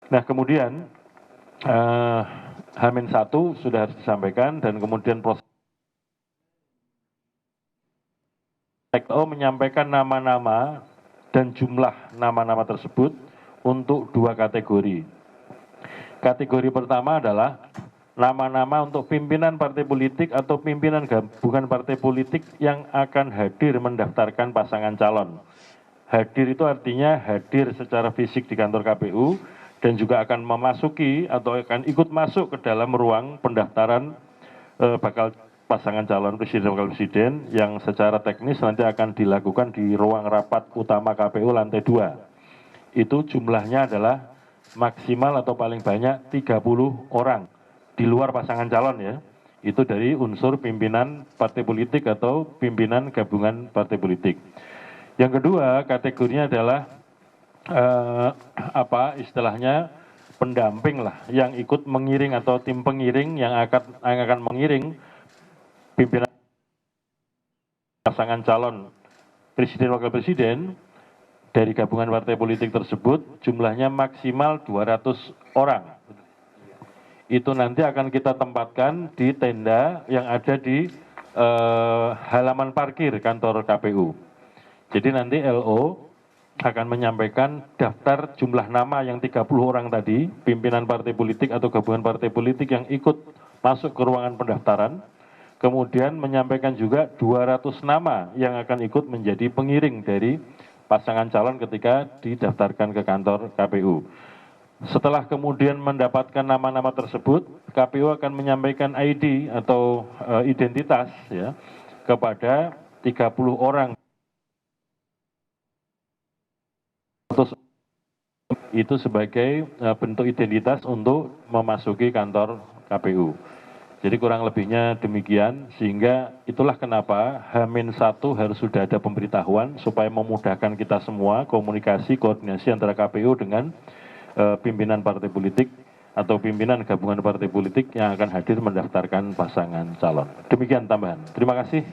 Nah, kemudian H-1 sudah harus disampaikan, dan kemudian proses TKO menyampaikan nama-nama dan jumlah nama-nama tersebut untuk 2 kategori. Kategori pertama adalah nama-nama untuk pimpinan partai politik atau pimpinan gabungan partai politik yang akan hadir mendaftarkan pasangan calon. Hadir itu artinya hadir secara fisik di kantor KPU dan juga akan memasuki atau akan ikut masuk ke dalam ruang pendaftaran bakal pasangan calon presiden dan wakil presiden yang secara teknis nanti akan dilakukan di ruang rapat utama KPU lantai 2. Itu jumlahnya adalah maksimal atau paling banyak 30 orang di luar pasangan calon ya. Itu dari unsur pimpinan partai politik atau pimpinan gabungan partai politik. Yang kedua kategorinya adalah istilahnya pendamping lah, yang ikut mengiring atau tim pengiring yang akan mengiring pimpinan pasangan calon presiden wakil presiden dari gabungan partai politik tersebut, jumlahnya maksimal 200 orang. Itu nanti akan kita tempatkan di tenda yang ada di halaman parkir kantor KPU. Jadi nanti LO akan menyampaikan daftar jumlah nama yang 30 orang tadi, pimpinan partai politik atau gabungan partai politik yang ikut masuk ke ruangan pendaftaran, kemudian menyampaikan juga 200 nama yang akan ikut menjadi pengiring dari pasangan calon ketika didaftarkan ke kantor KPU. Setelah kemudian mendapatkan nama-nama tersebut, KPU akan menyampaikan ID atau identitas ya kepada 30 orang. Itu sebagai bentuk identitas untuk memasuki kantor KPU. Jadi kurang lebihnya demikian, sehingga itulah kenapa H-1 harus sudah ada pemberitahuan supaya memudahkan kita semua komunikasi, koordinasi antara KPU dengan pimpinan partai politik atau pimpinan gabungan partai politik yang akan hadir mendaftarkan pasangan calon. Demikian tambahan. Terima kasih.